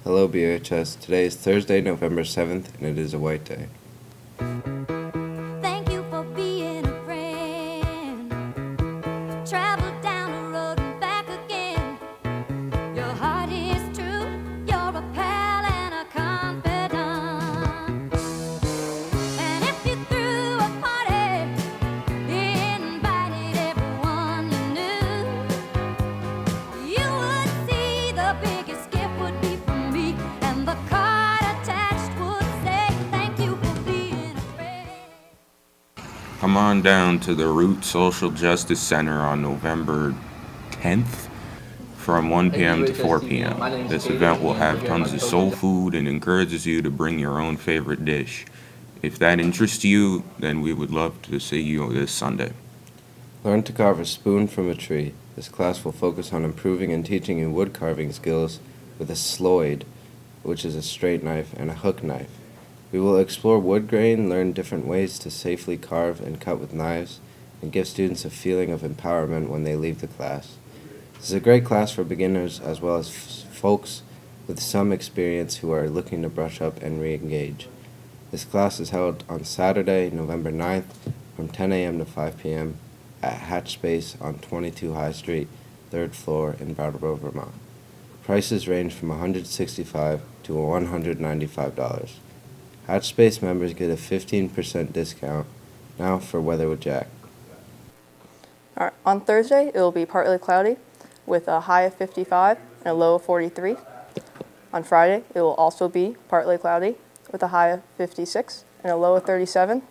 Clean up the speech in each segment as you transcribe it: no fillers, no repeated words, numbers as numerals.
Hello BHS, today is Thursday, November 7th, and it is a white day. Thank you for being a friend. Travel down the road and back again. Your heart is true, you're a pal and a confidant. And if you threw a party, invited everyone you knew, you would see the biggest gift would be from me, and the card attached would say, thank you for being a friend. Come on down to the Root Social Justice Center on November 10th from 1 p.m. to 4 p.m. This event will have tons of soul food and encourages you to bring your own favorite dish. If that interests you, then we would love to see you this Sunday. Learn to carve a spoon from a tree. This class will focus on improving and teaching you wood carving skills with a sloyd, which is a straight knife, and a hook knife. We will explore wood grain, learn different ways to safely carve and cut with knives, and give students a feeling of empowerment when they leave the class. This is a great class for beginners as well as folks with some experience who are looking to brush up and re-engage. This class is held on Saturday, November 9th from 10 a.m. to 5 p.m. at Hatch Space on 22 High Street, 3rd floor in Brattleboro, Vermont. Prices range from $165 to $195. Hatch Space members get a 15% discount now for Weather with Jack. All right, on Thursday, it will be partly cloudy with a high of 55 and a low of 43. On Friday, it will also be partly cloudy with a high of 56 and a low of 37.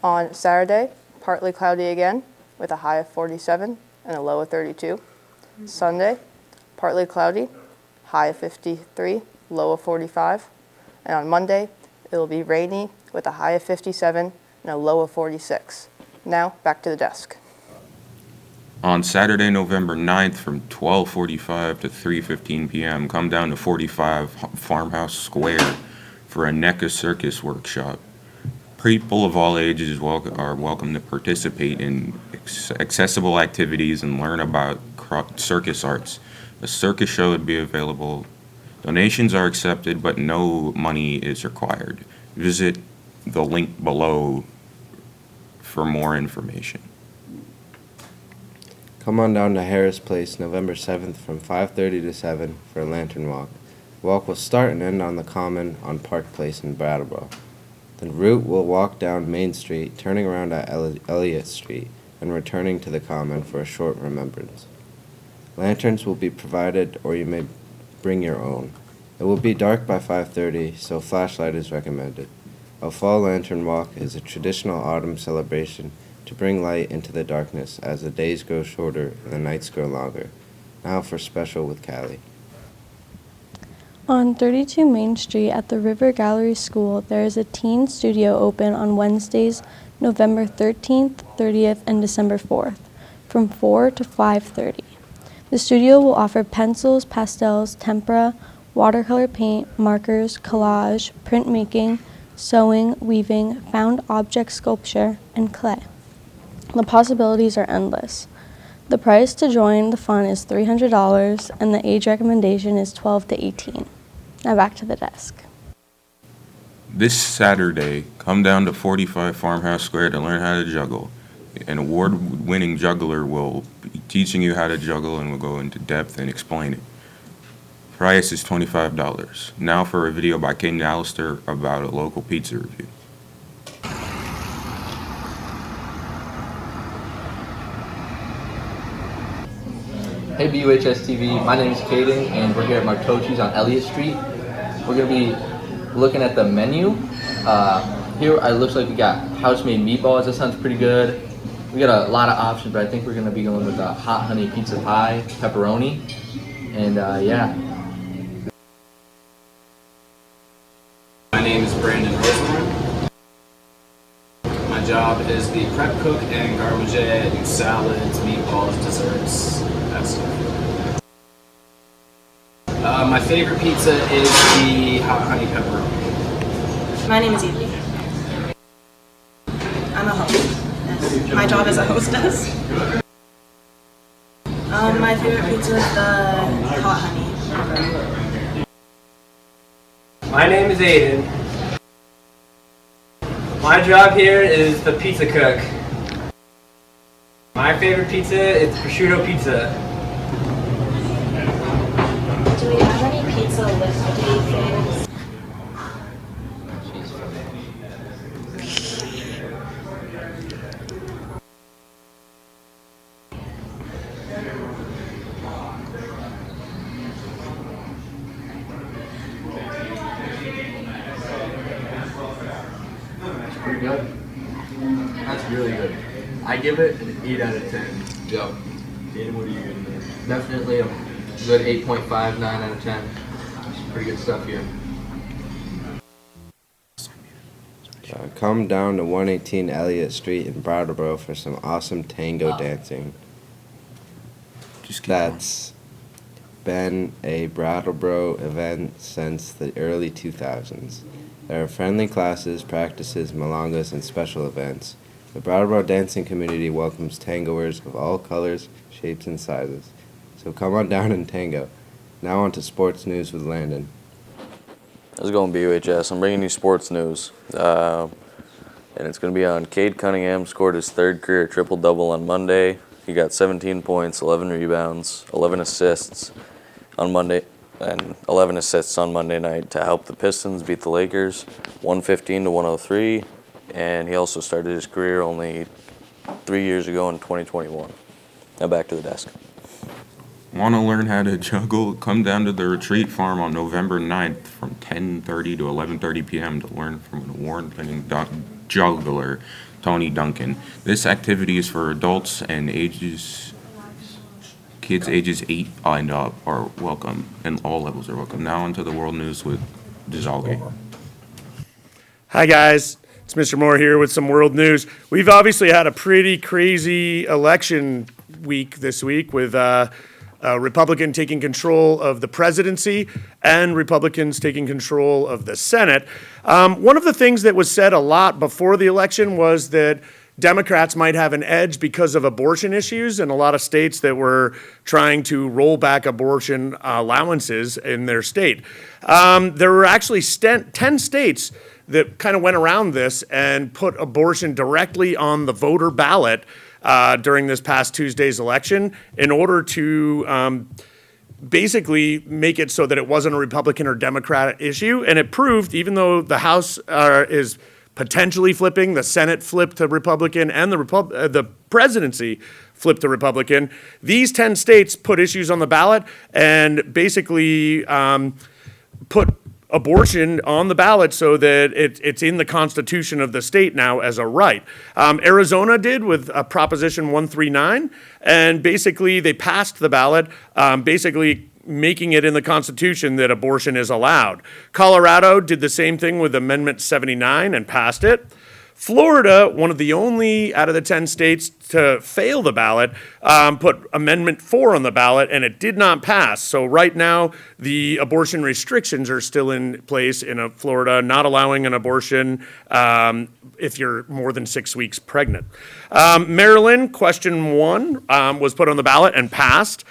On Saturday, partly cloudy again with a high of 47 and a low of 32. Sunday, partly cloudy, high of 53, low of 45. And on Monday, it will be rainy with a high of 57 and a low of 46. Now, back to the desk. On Saturday, November 9th from 12:45 to 3:15 p.m., come down to 45 Farmhouse Square for a NECA circus workshop. People of all ages are welcome to participate in accessible activities and learn about circus arts. A circus show would be available. Donations are accepted, but no money is required. Visit the link below for more information. Come on down to Harris Place, November 7th from 5:30 to 7 for a lantern walk. The walk will start and end on the Common on Park Place in Brattleboro. The route will walk down Main Street, turning around at Elliott Street, and returning to the Common for a short remembrance. Lanterns will be provided, or you may bring your own. It will be dark by 5:30, so flashlight is recommended. A fall lantern walk is a traditional autumn celebration to bring light into the darkness as the days grow shorter and the nights grow longer. Now for Special with Callie. On 32 Main Street at the River Gallery School, there is a teen studio open on Wednesdays, November 13th, 30th, and December 4th, from 4 to 5:30. The studio will offer pencils, pastels, tempera, watercolor paint, markers, collage, printmaking, sewing, weaving, found object sculpture, and clay. The possibilities are endless. The price to join the fun is $300, and the age recommendation is 12 to 18. Now back to the desk. This Saturday, come down to 45 Farmhouse Square to learn how to juggle. An award-winning juggler will be teaching you how to juggle and will go into depth and explain it. Price is $25. Now for a video by Caden Allister about a local pizza review. Hey Buhs TV, my name is Caden and we're here at Martocci's on Elliott Street. We're going to be looking at the menu. Here it looks like we got house-made meatballs. That sounds pretty good. We got a lot of options, but I think we're going to be going with a hot honey pizza pie, pepperoni, and yeah. My name is Brandon Osborne. My job is the prep cook and garbagette, salads, meatballs, desserts, that stuff. My favorite pizza is the hot honey pepperoni. My name is Evie. I'm a host. My job is a hostess. My favorite pizza is the hot honey. My name is Aiden. My job here is the pizza cook. My favorite pizza is prosciutto pizza. Do we have any pizza lifty things? That's pretty good. That's really good. I give it an 8 out of 10. Yep. Aiden, what are you giving it? Definitely a good 8.5, 9 out of 10. It's pretty good stuff here. Come down to 118 Elliott Street in Brattleboro for some awesome tango dancing. Just keep That's been a Brattleboro event since the early 2000s. There are friendly classes, practices, milongas, and special events. The Brattleboro dancing community welcomes tangoers of all colors, shapes, and sizes. So come on down and tango. Now on to sports news with Landon. How's it going, BUHS? I'm bringing you sports news. And it's going to be on Cade Cunningham, scored his third career triple-double on Monday. He got 17 points, 11 rebounds, 11 assists on Monday, and 11 assists on Monday night to help the Pistons beat the Lakers 115 to 103. And he also started his career only 3 years ago in 2021. Now back to the desk. Want to learn how to juggle? Come down to the Retreat Farm on November 9th from 10:30 to 11:30 p.m. to learn from an award-winning juggler, Tony Duncan. This activity is for adults and kids ages 8 and up are welcome, and all levels are welcome. Now onto the world news with Dizalgi. Hi guys, it's Mr. Moore here with some world news. We've obviously had a pretty crazy election week this week with a Republican taking control of the presidency and Republicans taking control of the Senate. One of the things that was said a lot before the election was that Democrats might have an edge because of abortion issues in a lot of states that were trying to roll back abortion allowances in their state. There were actually 10 states that kind of went around this and put abortion directly on the voter ballot during this past Tuesday's election in order to basically make it so that it wasn't a Republican or Democrat issue. And it proved, even though the House is potentially flipping, the Senate flipped to Republican, and the presidency flipped to Republican, these 10 states put issues on the ballot and basically put abortion on the ballot so that it's in the constitution of the state now as a right. Arizona did with Proposition 139, and basically they passed the ballot, basically making it in the Constitution that abortion is allowed. Colorado did the same thing with Amendment 79 and passed it. Florida, one of the only out of the 10 states to fail the ballot, put Amendment 4 on the ballot, and it did not pass. So right now, the abortion restrictions are still in place in Florida, not allowing an abortion if you're more than 6 weeks pregnant. Maryland, question 1 was put on the ballot and passed.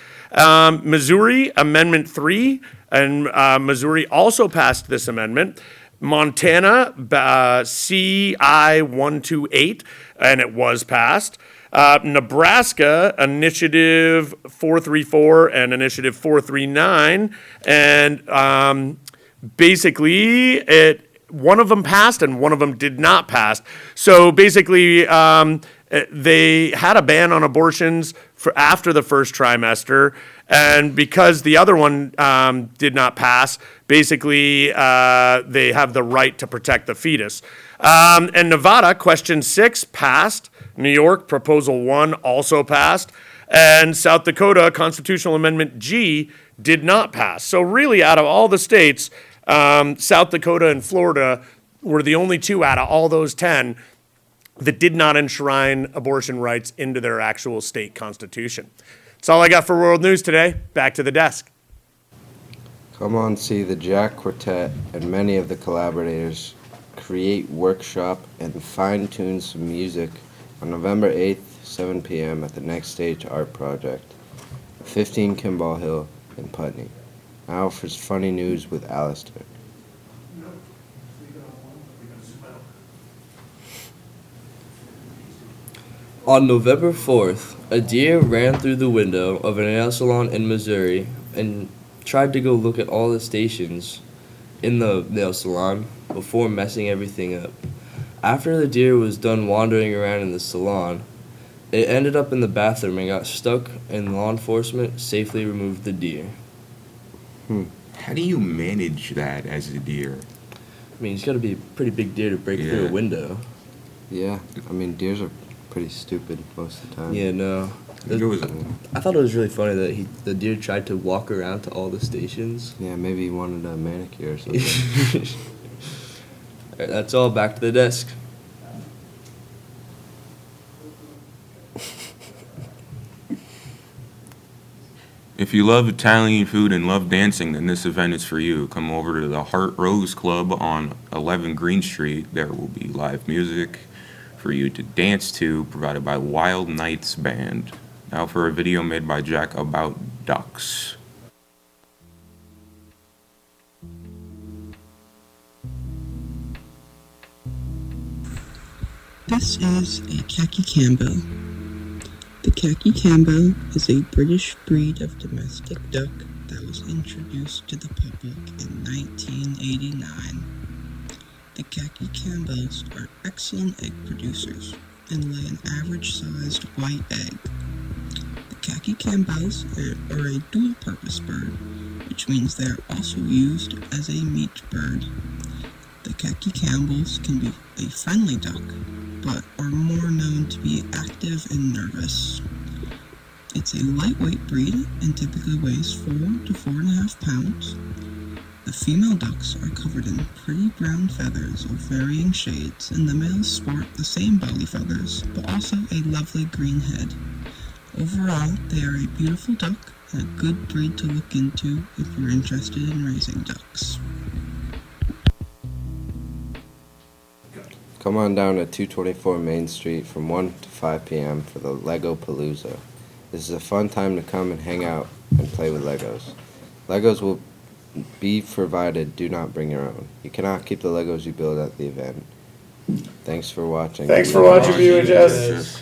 Missouri, Amendment 3, and Missouri also passed this amendment. Montana, CI 128, and it was passed. Nebraska, Initiative 434 and Initiative 439, and basically one of them passed and one of them did not pass. So basically, they had a ban on abortions for after the first trimester, and because the other one did not pass, basically they have the right to protect the fetus. And Nevada, question 6 passed. New York, proposal 1 also passed. And South Dakota, constitutional amendment G did not pass. So really, out of all the states, South Dakota and Florida were the only 2 out of all those 10 that did not enshrine abortion rights into their actual state constitution. That's all I got for World News today. Back to the desk. Come on, see the Jack Quartet and many of the collaborators create, workshop, and fine-tune some music on November 8th, 7 p.m. at the Next Stage Art Project, 15 Kimball Hill in Putney. Now for funny news with Alistair. On November 4th, a deer ran through the window of a nail salon in Missouri and tried to go look at all the stations in the nail salon before messing everything up. After the deer was done wandering around in the salon, it ended up in the bathroom and got stuck, and law enforcement safely removed the deer. How do you manage that as a deer? I mean, it's got to be a pretty big deer to break through a window. Yeah, I mean, deers are pretty stupid most of the time. Yeah, no. I thought it was really funny that the deer tried to walk around to all the stations. Yeah, maybe he wanted a manicure or something. All right, that's all. Back to the desk. If you love Italian food and love dancing, then this event is for you. Come over to the Heart Rose Club on 11 Green Street. There will be live music for you to dance to, provided by Wild Nights Band. Now for a video made by Jack about ducks. This is a khaki cambo. The khaki cambo is a British breed of domestic duck that was introduced to the public in 1989. The khaki cambos are excellent egg producers and lay an average-sized white egg. The khaki cambos are a dual-purpose bird, which means they are also used as a meat bird. The khaki cambos can be a friendly duck, but are more known to be active and nervous. It's a lightweight breed and typically weighs 4 to 4.5 pounds. The female ducks are covered in pretty brown feathers of varying shades, and the males sport the same belly feathers, but also a lovely green head. Overall, they are a beautiful duck and a good breed to look into if you're interested in raising ducks. Come on down to 224 Main Street from 1 to 5 p.m. for the Lego Palooza. This is a fun time to come and hang out and play with Legos. Legos will be provided. Do not bring your own. You cannot keep the Legos you build at the event. Thanks for watching. Thanks for watching, VHS.